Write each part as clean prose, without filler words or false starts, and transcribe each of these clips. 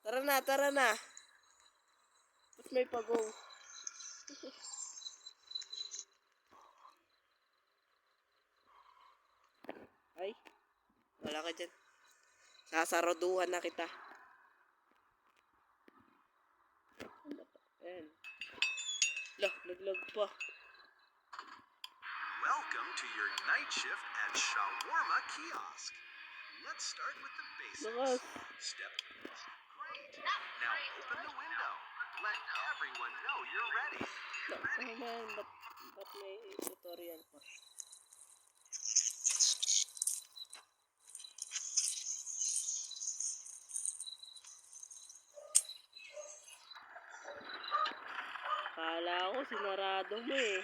Tara na, tara na. Ba't may pagong? Ay, wala ka dyan. Sasaroduhan na kita. Ayan. Lah, naglag pa. Welcome to your night shift at Shawarma Kiosk. Let's start with the basics. Lakas. Step. Great. Now open the window. Let everyone know you're ready. Ano ba yan? Ba't may tutorial pa? Kala ko sinarado mo eh.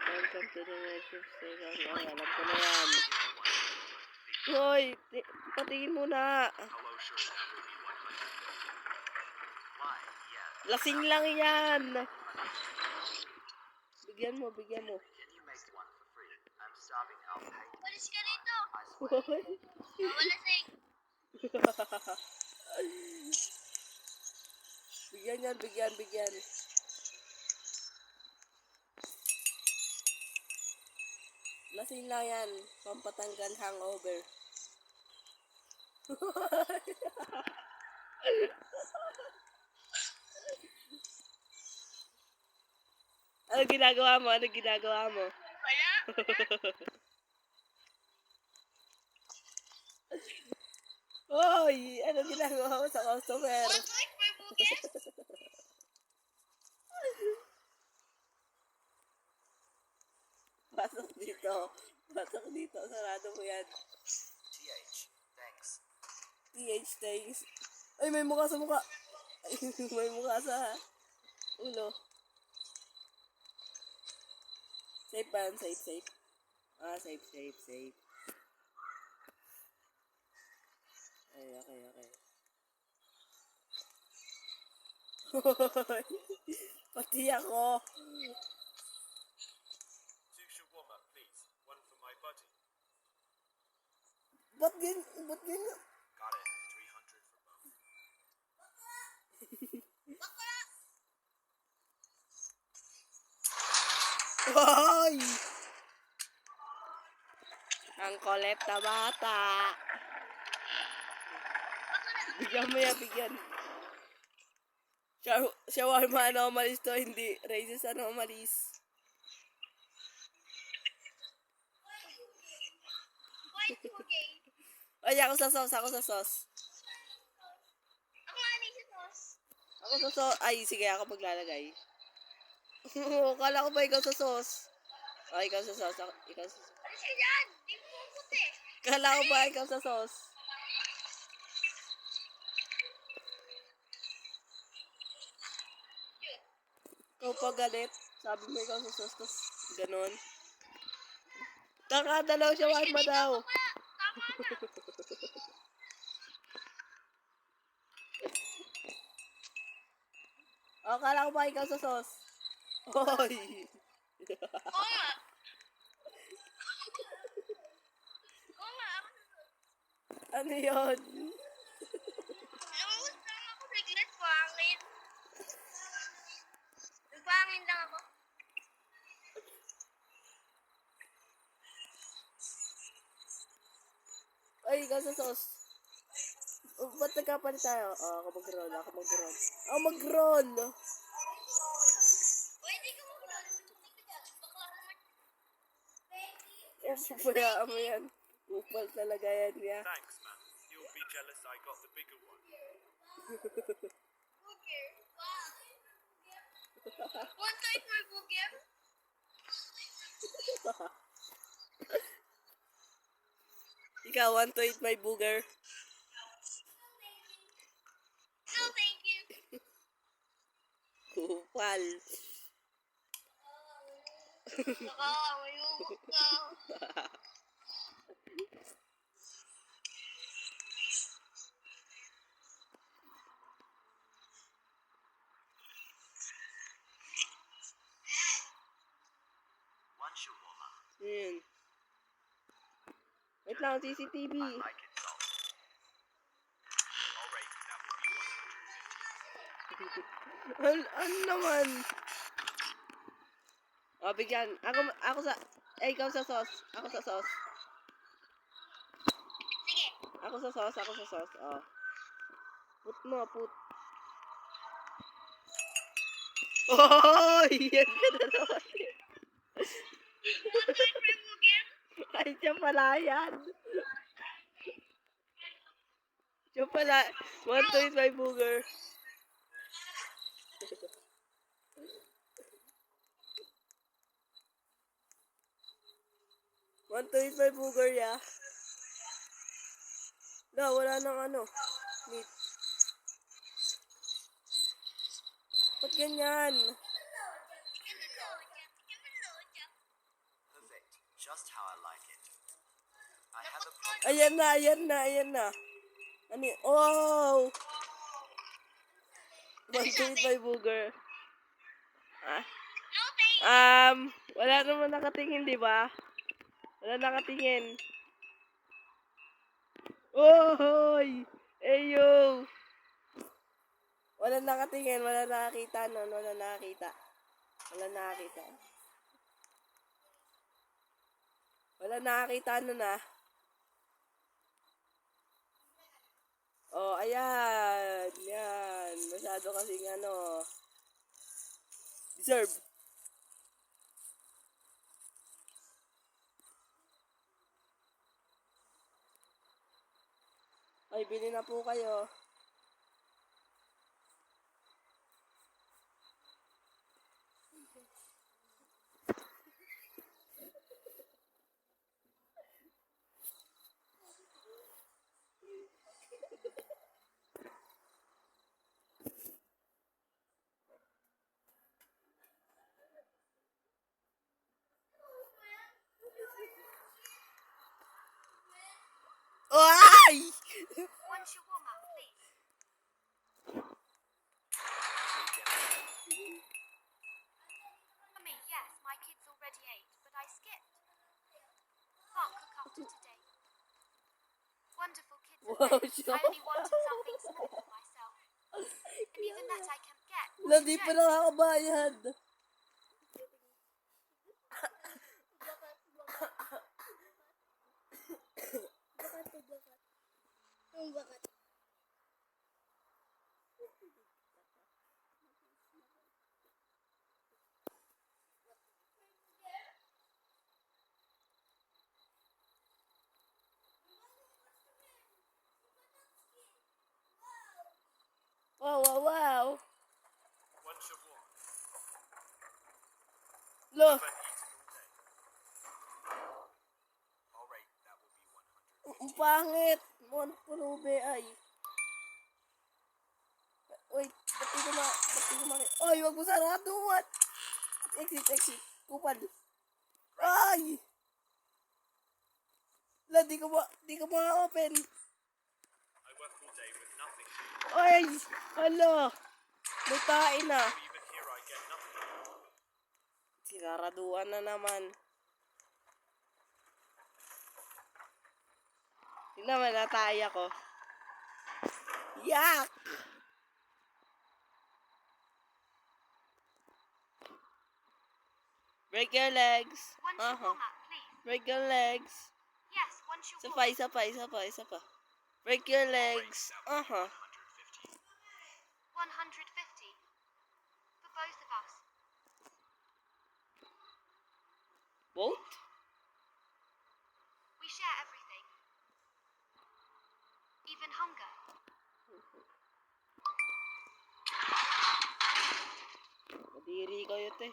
Welcome to the night shift station. Ay, alam ko na yan. Hoy, patingin muna. Hello, sir. Why? Yes. Lasing lang yan. Bigyan mo, bigyan mo. Can you make one for free? I'm starving. I'll pay. Walis ka rito. I swear. Mawalasing. Bigyan yan, bigyan. Lasing lang yan. Pampatanggal hangover. Ano ginagawa mo? Wala. Hoy! Ano ginagawa mo sa customer? What? Wait, may bugis? Pasok dito. Sarado mo yan. TH. Thanks. TH thanks. Ay, may mukha sa mukha. Ay, may mukha sa ulo. Safe ba yan? Safe. Ah, safe. Ay, okay. Pati ako. 2 shawarma, please. 1 for my buddy. Ba't ganyan? Got it. 300 for both. Hoy! Ang kulit na bata. Bigyan mo yan, bigyan. Shawarma anomalies to, hindi racist anomalies. Wait, bugay. Ay, ako sa sauce. Ako nga sa sauce. Ay, sige, ako maglalagay. Kala ko ba ikaw sa sauce? Ay, ikaw sa sauce. Alis ka dyan. Di mo puti. Kala ko ba ikaw sa sauce? Ikaw pa galit. Sabi mo ikaw sa sauce, tas ganon. Kakadalaw siya, warma daw. Tama na. O, kala ko ba ikaw sa sauce? Hoy! Oo nga. Ano yun? Lumabas lang ako saglit. Pangin. Nagpangin lang ako. Ay, ikaw sa sauce. Ba't nagkapalit tayo? Ako mag-roll. Ako mag-roll! Uy, di ka magulan. Bakla ka naman. Pupayaan mo yan. Upal talaga yan niya. Thanks, man. You'll be jealous I got the bigger one. Bugir. Want to eat my bugir? Ikaw, want to eat my booger? No, thank you. Upal. Nakakaway mo ka. One shawarma. Yun. Wait lang, CCTV. I like it salty. Ano naman? O, bigyan. Ako sa... ikaw sa sauce. Ako sa sauce. Sige. Ako sa sauce. O. Put mo, put. Oh, yan ka na naman. One time my booger. Ay, siya pala yan. Siya pala. 1 to eat my booger. Want to eat my booger, ya? No, wala nang ano. Meat. Ba't ganyan? Perfect. Just how I like it. I have a problem. Ayan na. Ano yun? Oh! Want to eat my booger. Ah? No thanks. Wala naman nakatingin, di ba? Wala nakatingin. Ohoy! Eyo! Wala nakatingin, wala nakakita nun, wala nakakita. Wala nakakita nun ah. Oh, ayan. Yan. Masyado kasing ano. Deserve. Ay, bili na po kayo. Ay! One shawarma, please. Mummy, yes, my kids already ate, but I skipped. Can't cook after today. Wonderful kids are Wow, great. I only wanted something small for myself. Even that I can get. Hindi pa nakakabayad. Bakit? Wow. 1 shawarma. Lo, Haven't eaten all day. Alright, that will be 100. ang pangit. Mon pulube ay. Wait, ba't di ko Ay, wag mo sarado. Exit. Kupal. Ay! Di ko ma-open. I work all day with nothing. Ay! Hala! May tain na. Even here I get nothing. Sinaraduan na naman. Tingnan mo, natay ako. Yak! Break your legs. One shawarma, please. Break your legs. Yes, one shawarma. Isa pa. Break your legs. 150. 150. For both of us. Both? We share everything. Even hunger. Madiri kayo, te.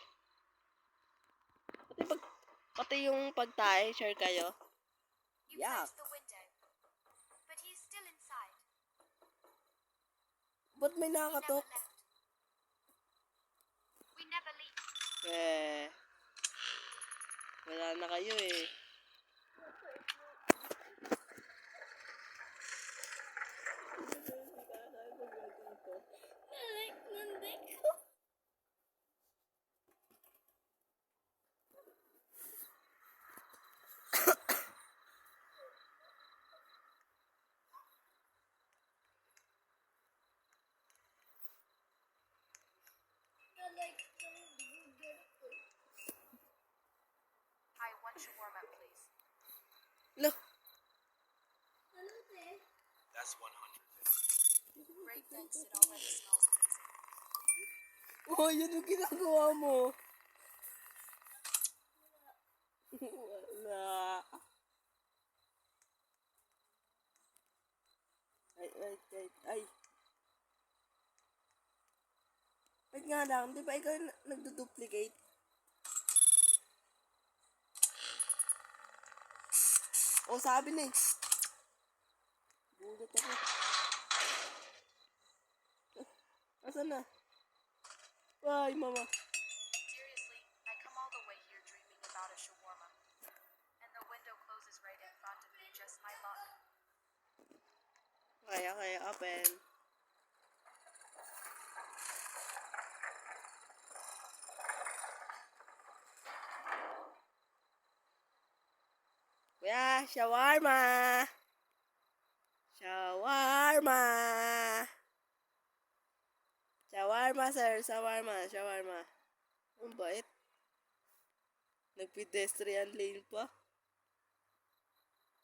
Pati yung pagtae, share kayo. You Yeah. closed the window. But he's still inside. Ba't may He never nakatok? left. We never leave. Wala na kayo eh. shawarma, please. Look. That's 150. Great, thanks. It already smells amazing. Oh, yun yung ginagawa mo. Wala. Ay. Wait nga lang, di ba ikaw yung nagduduplicate? Oh, sabi na eh. Gulat ako. Asan na? Ay, mama. Seriously, I come all the way here dreaming about a shawarma. And the window closes right in front of me, just my luck. Kaya, open. Kuya, shawarma! Shawarma! Shawarma, sir. Shawarma. Ang bait. Nag-pedestrian lane pa.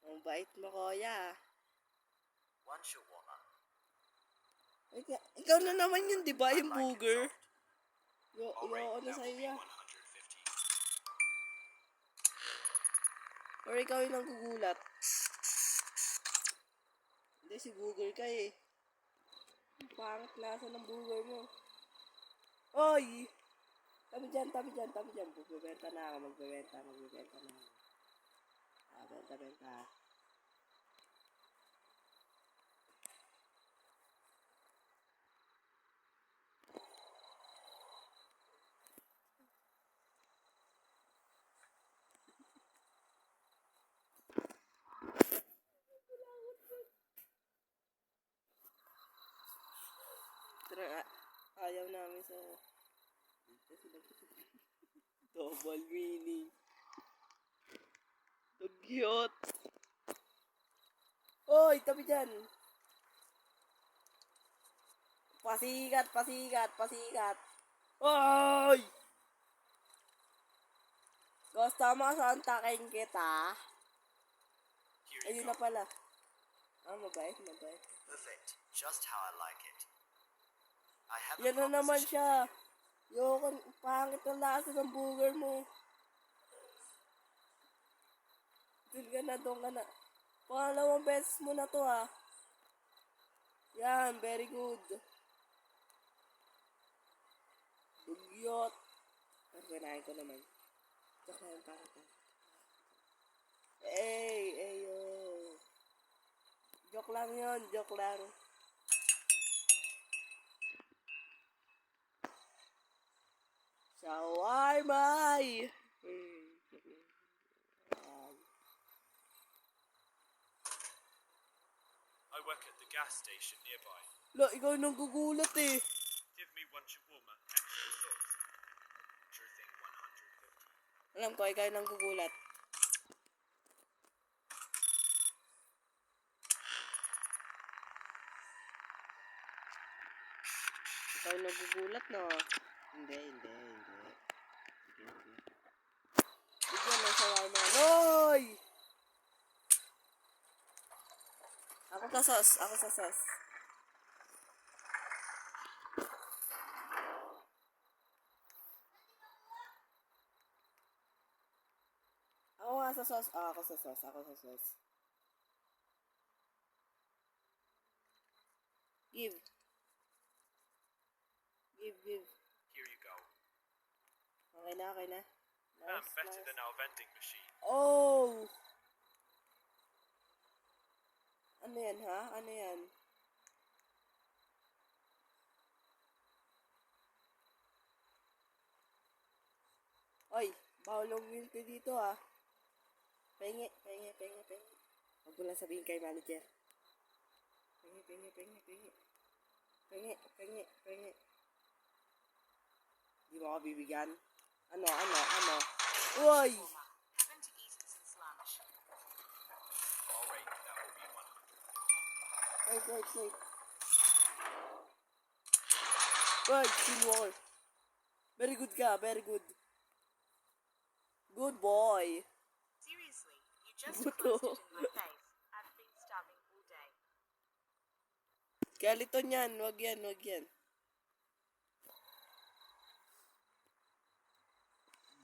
Ang bait mo, kuya. One shawarma. Ikaw na naman yun, di ba? Yung I'd like it booger. soft. Alright, Ano that sa'yo will be yan? 150. Or ikaw yung nanggugulat. Hindi, si booger ka eh. Ang pangit lasa ng booger mo. Oy! Tabi dyan. Magbebenta na ako. Benta. Tara, ayaw namin sa... Double meaning. Dugyot. Oy, tabi dyan. Pasikat. Oy! Gusto mo sontakin kita? Here you Ayun go. na pala. Mabait. Perfect. Just how I like it. I have a Yan na naman proposition siya. for you. Yoko, pangit ang lasa ng burger mo. Doon ka na. Pangalawang beses mo na to ah. Yan, very good. Dugyot. Pero kinain ko naman. Joke lang, pangit na. Yo. Joke lang yun. Shawarma! I work at the gas station nearby. Lo, ikaw nang gugulat eh. Give me one shawarma, extra sauce. Sure thing, 150. Alam ko, ikaw nang gugulat. Ikaw nang gugulat, no? Hindi. Bigyan ng shawarma. Noy! Ako sa sauce. Ako nga sa sauce. Ako sa sauce. Give. Here you go. Okay na. Better than our vending machine. Oh! Ano yan, ha? Ano yan? Oy, bawal ang milk dito, ha? Pengi. Huwag mo lang sabihin kay manager. Pengi. Di mo ako bibigyan? Ano? Uy! Haven't eaten since lunch. Alright, that will be 150. Wait. Wait, Skinwalker. Very good ka, very good. Good boy. Skeleton yan. Wag yan, wag yan.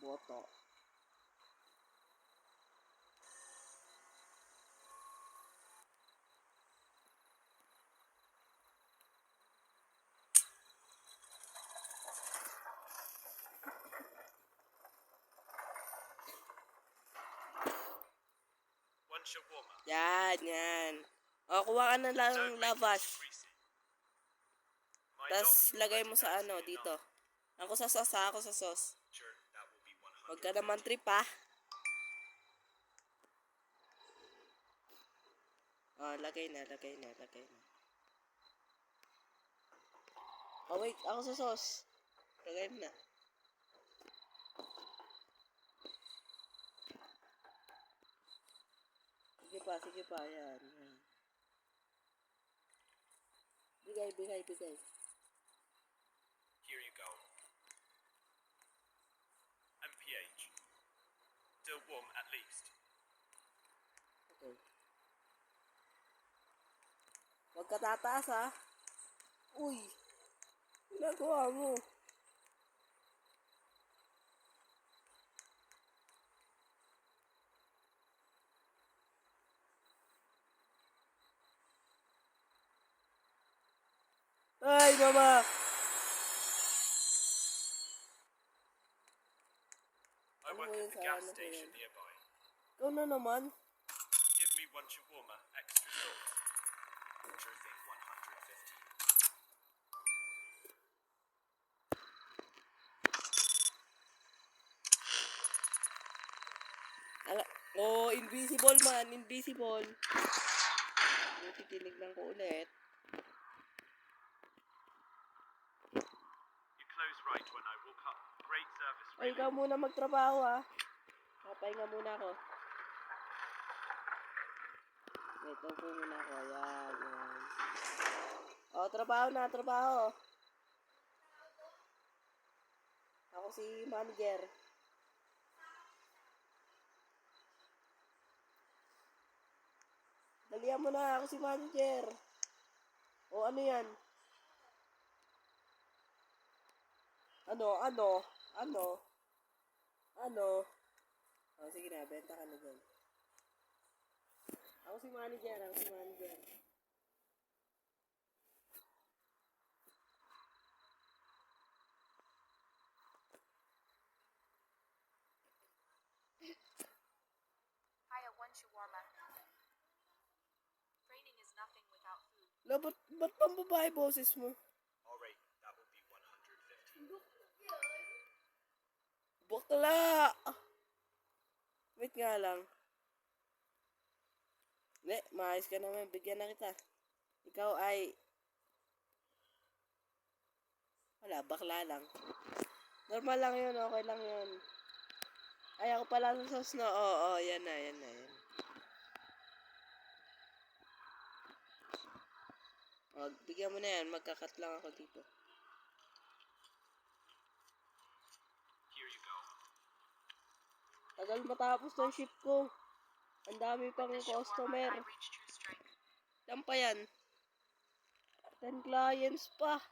Boto. One shawarma. Yan, yan. O, kuha ka na lang Don't ng make it lavash. too greasy. My Tapos, doctor lagay mo sa recommends ano, me dito. enough. Ako sa sauce, ha? Ako sa sauce. Sure, that will be 100. Huwag ka naman trip, ha? Oh, lagay na, lagay na, lagay na. Oh, wait. Ako sa sauce. Lagay mo na. Sige pa, sige pa. Yan, yan. Bigay, bigay, bigay. Here you go. MPH. Still warm at least. Okay. Huwag ka tataas, ha? Uy! Ginagawa mo. Ay, mama! I Ano work mo yun at the sa gas ano ko station yan? nearby. Ikaw na naman. Give me one shawarma, extra salt. Sure thing, 150. Ala, oh, invisible man, invisible. Buti tinignan ko ulit. You close right when I walk up. Great service, Ay, really. ikaw muna magtrabaho, ha? Papahinga muna ako. Wait, upo muna ako. Yan, yan. Oh, trabaho na, trabaho. Ako si manager. Dalihan mo na, ako si manager. O, ano yan? Ano? Oh, sige na, benta ka na dyan. Ako si manager, ako si manager. Hiya, one shawarma. Training is nothing without food. La, ba't pambabae boses mo? Alright, that will be 150. Bakla! Wait nga lang. Hindi, maayos ka naman. Bigyan na kita. Ikaw ay... Wala, bakla lang. Normal lang yun, okay lang yun. Ay, ako pala sa sauce na. Oo, yan na, yan na, yan. O, bigyan mo na yan. Magkakat lang ako dito. Here you go. Tagal matapos ng ship ko. Ang dami pang customer. I reach true strength. Saan pa yan? 10 clients pa.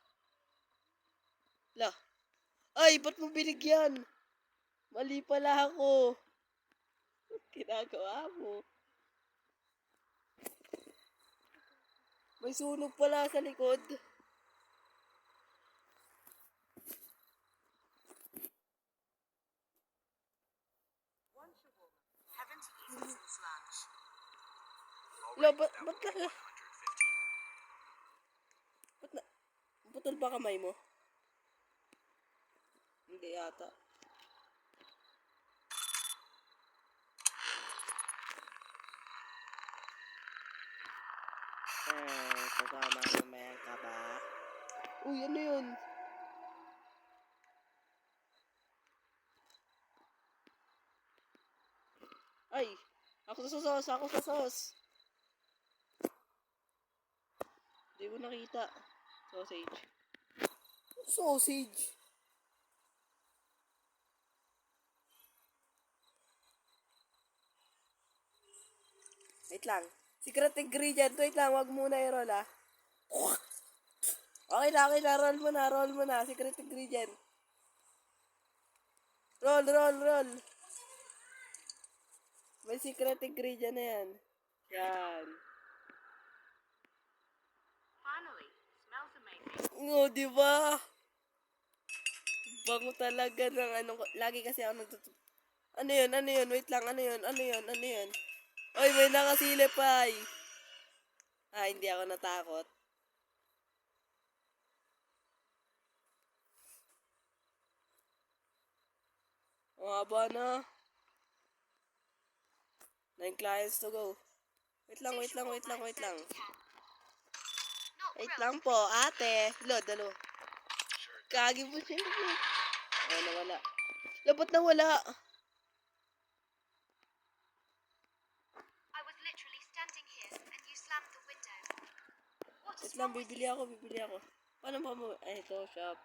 La. Ay, ba't mo binigyan? Mali pala ako. Ginagawa mo. May sunog pala sa likod. Haven't eaten since lunch. La, Alright, ba't that will be ka... 150. Ba't na... Putol ba kamay mo? Hindi yata. Kasama mamaya ka ba? Uy, ano yun? Ay, ako sa sauce, ako sa sauce. Hindi mo nakita. Sausage. Sausage? Wait lang. Secret ingredient. Wait lang, wag muna i-roll, ah. Okay na, roll mo na, secret ingredient. Roll. May secret ingredient na yan. Yan. Finally, smells amazing. Oo, di ba? Bango talaga ng ano, lagi kasi ako nagtutup. Ano yun? Wait lang, ano yun? Oy, may nakasilip ay. Hindi ako natakot. O nga ba na? 9 clients to go. Wait lang. Not Wait grilled. lang po, ate. Dalo. Kagi mo siya. Nawala. Labot na wala. I was literally standing here and you slammed the window. What is Wait lang, wrong with bibili ako. Paano pa mo? Ay, ito, shop.